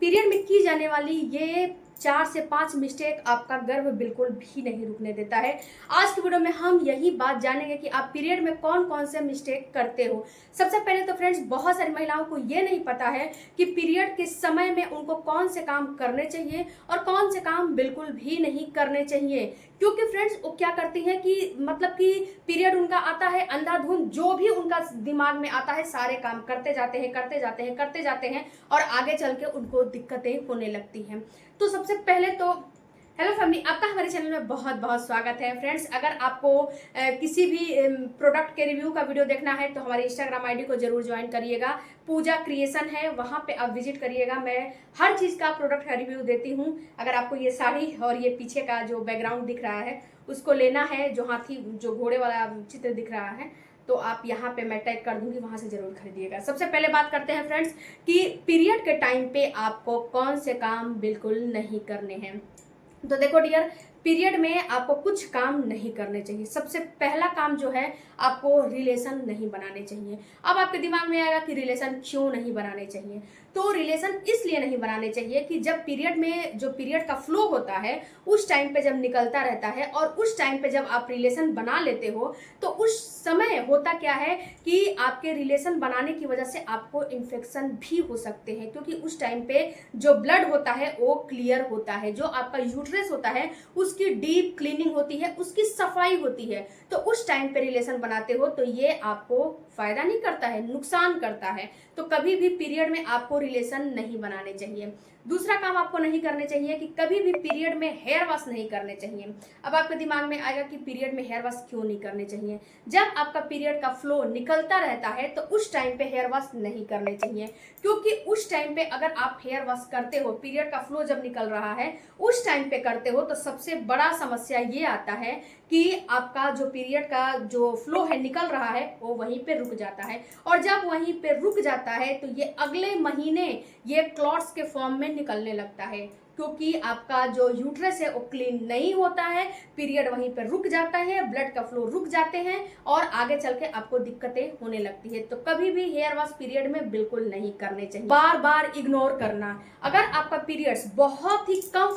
Period में की जाने वाली ये 4 से 5 मिस्टेक आपका गर्भ बिल्कुल भी नहीं रुकने देता है। आज की वीडियो में हम यही बात जानेंगे कि आप पीरियड में कौन कौन से मिस्टेक करते हो। सबसे पहले तो फ्रेंड्स, बहुत सारी महिलाओं को ये नहीं पता है कि पीरियड के समय में उनको कौन से काम करने चाहिए और कौन से काम बिल्कुल भी नहीं करने चाहिए। क्योंकि फ्रेंड्स, वो क्या करती हैं कि मतलब कि पीरियड उनका आता है, अंधाधुंध जो भी उनका दिमाग में आता है सारे काम करते जाते हैं करते जाते हैं करते जाते हैं और आगे चल के उनको दिक्कतें होने लगती हैं। तो सबसे पहले तो हेलो फैमिली, आपका हमारे चैनल में बहुत बहुत स्वागत है। फ्रेंड्स, अगर आपको किसी भी प्रोडक्ट के रिव्यू का वीडियो देखना है तो हमारे इंस्टाग्राम आईडी को जरूर ज्वाइन करिएगा। पूजा क्रिएशन है, वहां पे आप विजिट करिएगा। मैं हर चीज़ का प्रोडक्ट का रिव्यू देती हूँ। अगर आपको ये साड़ी और ये पीछे का जो बैकग्राउंड दिख रहा है उसको लेना है, जो हाथी जो घोड़े वाला चित्र दिख रहा है, तो आप यहाँ पे मैं टैग कर दूंगी, वहां से जरूर खरीदिएगा। सबसे पहले बात करते हैं फ्रेंड्स कि पीरियड के टाइम पे आपको कौन से काम बिल्कुल नहीं करने हैं। तो देखो डियर, पीरियड में आपको कुछ काम नहीं करने चाहिए। सबसे पहला काम जो है, आपको रिलेशन नहीं बनाने चाहिए। अब आपके दिमाग में आएगा कि रिलेशन क्यों नहीं बनाने चाहिए। तो रिलेशन इसलिए नहीं बनाने चाहिए कि जब पीरियड में जो पीरियड का फ्लो होता है उस टाइम पे जब निकलता रहता है और उस टाइम पे जब आप रिलेशन बना लेते हो तो उस समय होता क्या है कि आपके रिलेशन बनाने की वजह से आपको इन्फेक्शन भी हो सकते हैं। क्योंकि उस टाइम पे जो ब्लड होता है वो क्लियर होता है, जो आपका यूट्रस होता है उसकी डीप क्लीनिंग होती है, उसकी सफाई होती है। तो उस टाइम पे रिलेशन बनाते हो तो ये आपको फायदा नहीं करता है, नुकसान करता है। तो कभी भी पीरियड में आपको रिलेशन नहीं बनाने चाहिए। दूसरा काम आपको नहीं करने चाहिए कि कभी भी पीरियड में हेयर वॉश नहीं करने चाहिए। अब आपके दिमाग में आएगा कि पीरियड में हेयर वॉश क्यों नहीं करने चाहिए। जब आपका पीरियड का फ्लो निकलता रहता है तो उस टाइम पे हेयर वॉश नहीं करने चाहिए। क्योंकि उस टाइम पे अगर आप हेयर वॉश करते हो, पीरियड का फ्लो जब निकल रहा है उस टाइम पे करते हो, तो सबसे बड़ा समस्या ये आता है कि आपका जो पीरियड का जो फ्लो है निकल रहा है वो वहीं पे रुक जाता है। और जब वहीं पे रुक जाता है तो ये अगले महीने ये क्लॉट्स के फॉर्म में निकलने लगता है। क्योंकि आपका जो यूट्रस है वो क्लीन नहीं होता है, पीरियड वहीं पर रुक जाता है, ब्लड का फ्लो रुक जाते हैं और आगे चल के आपको दिक्कतें होने लगती है। तो कभी भी हेयर वॉश पीरियड में बिल्कुल नहीं करने चाहिए। बार बार इग्नोर करना। अगर आपका पीरियड्स बहुत ही कम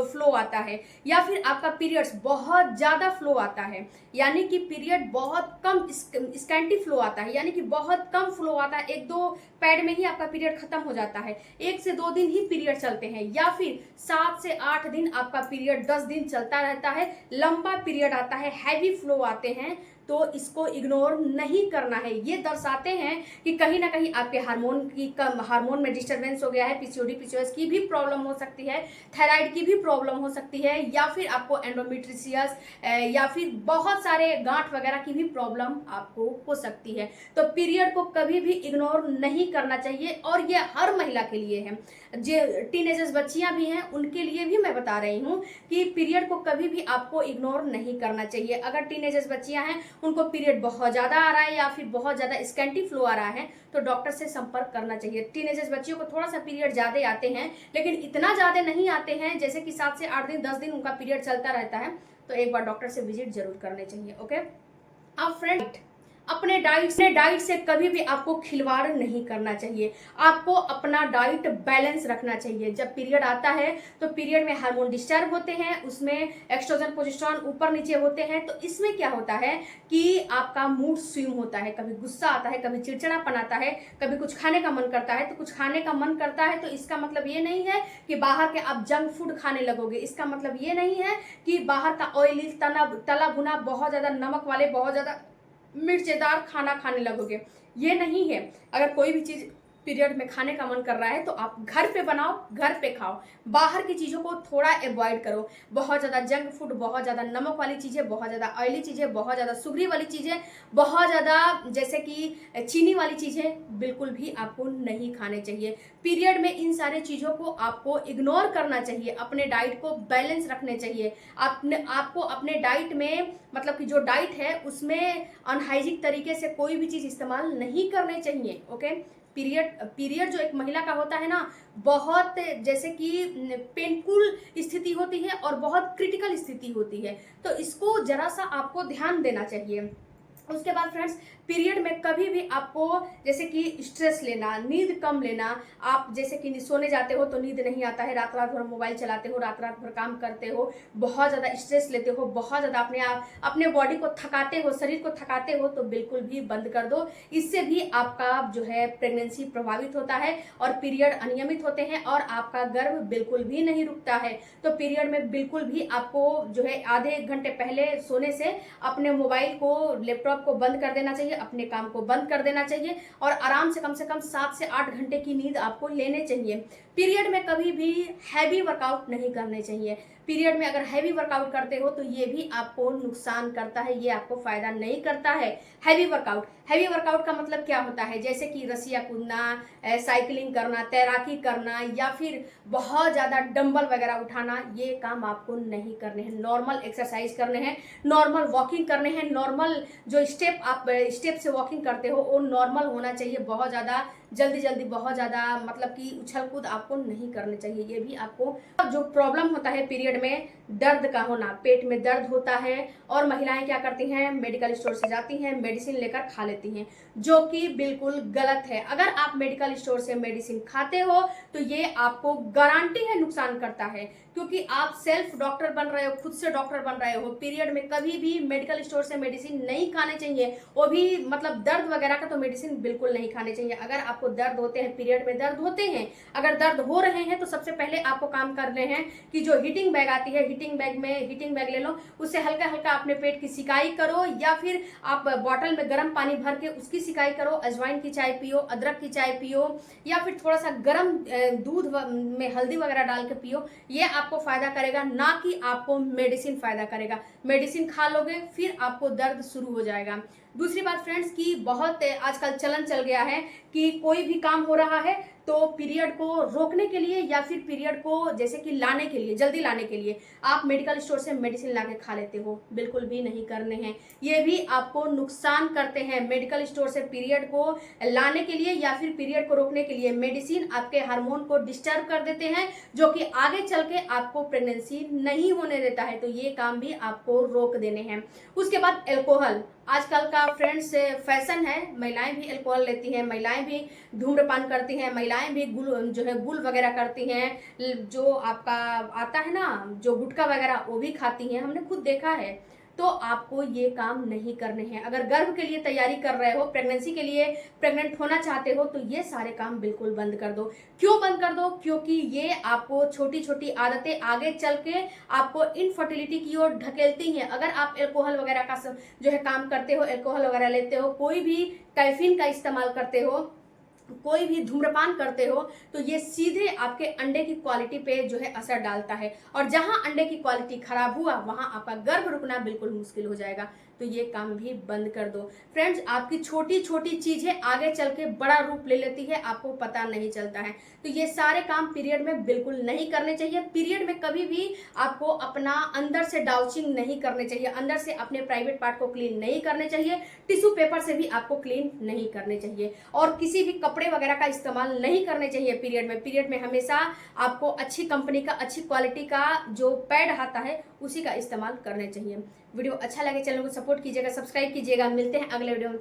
फ्लो आता है या फिर आपका पीरियड्स बहुत ज्यादा फ्लो आता है, यानी कि पीरियड बहुत कम स्कैंटी फ्लो आता है, यानी कि बहुत कम फ्लो आता है, 1-2 पैड में ही आपका पीरियड खत्म हो जाता है, 1 से 2 दिन ही पीरियड चलते हैं, या फिर 7 से 8 दिन आपका पीरियड 10 दिन चलता रहता है, लंबा पीरियड आता है, हैवी फ्लो आते हैं, तो इसको इग्नोर नहीं करना है। ये दर्शाते हैं कि कहीं ना कहीं आपके हार्मोन में डिस्टरबेंस हो गया है, पीसीओडी पीसीओएस की भी प्रॉब्लम हो सकती है, थायराइड की भी प्रॉब्लम हो सकती है, या फिर आपको एंडोमेट्रियस या फिर बहुत सारे गांठ वगैरह की भी प्रॉब्लम आपको हो सकती है। तो पीरियड को कभी भी इग्नोर नहीं करना चाहिए और ये हर महिला के लिए है। जो टीनेजर्स बच्चियां भी हैं उनके लिए भी मैं बता रही हूँ कि पीरियड को कभी भी आपको इग्नोर नहीं करना चाहिए। अगर टीनेजर्स बच्चियां हैं, उनको पीरियड बहुत ज्यादा आ रहा है या फिर बहुत ज्यादा स्कैंटी फ्लो आ रहा है, तो डॉक्टर से संपर्क करना चाहिए। टीनेजर्स बच्चियों को थोड़ा सा पीरियड ज्यादा आते हैं, लेकिन इतना ज्यादा नहीं आते हैं, जैसे कि 7 से 8 दिन 10 दिन उनका पीरियड चलता रहता है, तो एक बार डॉक्टर से विजिट जरूर करने चाहिए। ओके। अब फ्रेंड, अपने डाइट से कभी भी आपको खिलवाड़ नहीं करना चाहिए। आपको अपना डाइट बैलेंस रखना चाहिए। जब पीरियड आता है तो पीरियड में हार्मोन डिस्टर्ब होते हैं, उसमें एक्स्ट्रोजन प्रोजेस्टेरोन ऊपर नीचे होते हैं। तो इसमें क्या होता है कि आपका मूड स्विंग होता है, कभी गुस्सा आता है, कभी चिड़चिड़ापन आता है, कभी कुछ खाने का मन करता है। तो कुछ खाने का मन करता है तो इसका मतलब ये नहीं है कि बाहर के आप जंक फूड खाने लगोगे। इसका मतलब ये नहीं है कि बाहर का ऑयली तला भुना बहुत ज्यादा नमक वाले बहुत ज्यादा मिर्चेदार खाना खाने लगोगे, ये नहीं है। अगर कोई भी चीज पीरियड में खाने का मन कर रहा है तो आप घर पे बनाओ, घर पे खाओ। बाहर की चीज़ों को थोड़ा अवॉइड करो। बहुत ज़्यादा जंक फूड, बहुत ज़्यादा नमक वाली चीज़ें, बहुत ज़्यादा ऑयली चीज़ें, बहुत ज़्यादा सुगरी वाली चीज़ें, बहुत ज़्यादा जैसे कि चीनी वाली चीज़ें बिल्कुल भी आपको नहीं खाने चाहिए। पीरियड में इन सारे चीज़ों को आपको इग्नोर करना चाहिए। अपने डाइट को बैलेंस रखने चाहिए। आपको अपने डाइट में मतलब कि जो डाइट है उसमें अनहाइजीनिक तरीके से कोई भी चीज़ इस्तेमाल नहीं करने चाहिए। ओके। पीरियड जो एक महिला का होता है ना, बहुत जैसे कि पेनफुल स्थिति होती है और बहुत क्रिटिकल स्थिति होती है। तो इसको जरा सा आपको ध्यान देना चाहिए। उसके बाद फ्रेंड्स, पीरियड में कभी भी आपको जैसे कि स्ट्रेस लेना, नींद कम लेना, आप जैसे कि सोने जाते हो तो नींद नहीं आता है, रात रात भर मोबाइल चलाते हो, रात रात भर काम करते हो, बहुत ज़्यादा स्ट्रेस लेते हो, बहुत ज़्यादा अपने बॉडी को थकाते हो, शरीर को थकाते हो, तो बिल्कुल भी बंद कर दो। इससे भी आपका जो है प्रेगनेंसी प्रभावित होता है और पीरियड अनियमित होते हैं और आपका गर्भ बिल्कुल भी नहीं रुकता है। तो पीरियड में बिल्कुल भी आपको जो है आधे एक घंटे पहले सोने से अपने मोबाइल को, लैपटॉप को बंद कर देना चाहिए, अपने काम को बंद कर देना चाहिए और आराम से कम 7 से 8 घंटे की नींद आपको लेने चाहिए। पीरियड में कभी भी हैवी वर्कआउट नहीं करने चाहिए। पीरियड में अगर हैवी वर्कआउट करते हो तो ये भी आपको नुकसान करता है, ये आपको फायदा नहीं करता है। हैवी वर्कआउट का मतलब क्या होता है, जैसे कि रस्सियाँ कूदना, साइकिलिंग करना, तैराकी करना या फिर बहुत ज़्यादा डंबल वगैरह उठाना, ये काम आपको नहीं करने हैं। नॉर्मल एक्सरसाइज करने हैं, नॉर्मल वॉकिंग करने हैं, नॉर्मल जो स्टेप से वॉकिंग करते हो वो नॉर्मल होना चाहिए। बहुत ज़्यादा जल्दी बहुत ज़्यादा मतलब कि उछल कूद आपको नहीं करने चाहिए। ये भी आपको जो प्रॉब्लम होता है पीरियड में, दर्द का होना, पेट में दर्द होता है और महिलाएं क्या करती हैं, मेडिकल स्टोर से जाती हैं, मेडिसिन लेकर खा लेती हैं, जो कि बिल्कुल गलत है। अगर आप मेडिकल स्टोर से मेडिसिन खाते हो तो ये आपको गारंटी है नुकसान करता है, क्योंकि आप सेल्फ डॉक्टर बन रहे हो, खुद से डॉक्टर बन रहे हो। पीरियड में कभी भी मेडिकल स्टोर से मेडिसिन नहीं खाने चाहिए, वो भी मतलब दर्द वगैरह का तो मेडिसिन बिल्कुल नहीं खाने चाहिए। अगर आपको दर्द होते हैं, पीरियड में दर्द होते हैं, अगर दर्द हो रहे हैं तो सबसे पहले आपको काम करने हैं कि जो हीटिंग बैग आती है, हीटिंग बैग ले लो, उससे हल्का हल्का अपने पेट की सिकाई करो या फिर आप बॉटल में गर्म पानी भर के उसकी सिकाई करो। अजवाइन की चाय पियो, अदरक की चाय पियो या फिर थोड़ा सा गर्म दूध में हल्दी वगैरह डाल के पियो। ये आपको फायदा करेगा, ना कि आपको मेडिसिन फायदा करेगा। मेडिसिन खा लोगे फिर आपको दर्द शुरू हो जाएगा। दूसरी बात फ्रेंड्स की बहुत आजकल चलन चल गया है कि कोई भी काम हो रहा है तो पीरियड को रोकने के लिए या फिर पीरियड को जैसे कि लाने के लिए, जल्दी लाने के लिए आप मेडिकल स्टोर से मेडिसिन लाके खा लेते हो। बिल्कुल भी नहीं करने हैं, ये भी आपको नुकसान करते हैं। मेडिकल स्टोर से पीरियड को लाने के लिए या फिर पीरियड को रोकने के लिए मेडिसिन आपके हार्मोन को डिस्टर्ब कर देते हैं, जो कि आगे चल के आपको प्रेगनेंसी नहीं होने देता है। तो ये काम भी आपको रोक देने हैं। उसके बाद एल्कोहल, आजकल का फ्रेंड्स फैशन है, महिलाएं भी अल्कोहल लेती हैं, महिलाएं भी धूम्रपान करती हैं, महिलाएं भी गुल वगैरह करती हैं, जो आपका आता है ना जो गुटखा वगैरह, वो भी खाती हैं, हमने खुद देखा है। तो आपको ये काम नहीं करने हैं। अगर गर्भ के लिए तैयारी कर रहे हो, प्रेगनेंसी के लिए प्रेग्नेंट होना चाहते हो, तो ये सारे काम बिल्कुल बंद कर दो। क्यों बंद कर दो? क्योंकि ये आपको छोटी छोटी आदतें आगे चल के आपको इनफर्टिलिटी की ओर ढकेलती हैं। अगर आप अल्कोहल वगैरह का जो है काम करते हो, अल्कोहल वगैरह लेते हो, कोई भी कैफीन का इस्तेमाल करते हो, कोई भी धूम्रपान करते हो, तो ये सीधे आपके अंडे की क्वालिटी पे जो है असर डालता है और जहां अंडे की क्वालिटी खराब हुआ वहां आपका गर्भ रुकना बिल्कुल मुश्किल हो जाएगा। तो ये काम भी बंद कर दो फ्रेंड्स। आपकी छोटी छोटी चीजें आगे चल के बड़ा रूप ले लेती है, आपको पता नहीं चलता है। तो ये सारे काम पीरियड में बिल्कुल नहीं करने चाहिए। पीरियड में कभी भी आपको अपना अंदर से डाउचिंग नहीं करने चाहिए, अंदर से अपने प्राइवेट पार्ट को क्लीन नहीं करने चाहिए, टिश्यू पेपर से भी आपको क्लीन नहीं करने चाहिए और किसी भी कपड़े वगैरह का इस्तेमाल नहीं करने चाहिए पीरियड में। पीरियड में हमेशा आपको अच्छी कंपनी का, अच्छी क्वालिटी का जो पैड आता है उसी का इस्तेमाल करने चाहिए। वीडियो अच्छा लगे चैनल को सपोर्ट कीजिएगा, सब्सक्राइब कीजिएगा। मिलते हैं अगले वीडियो में।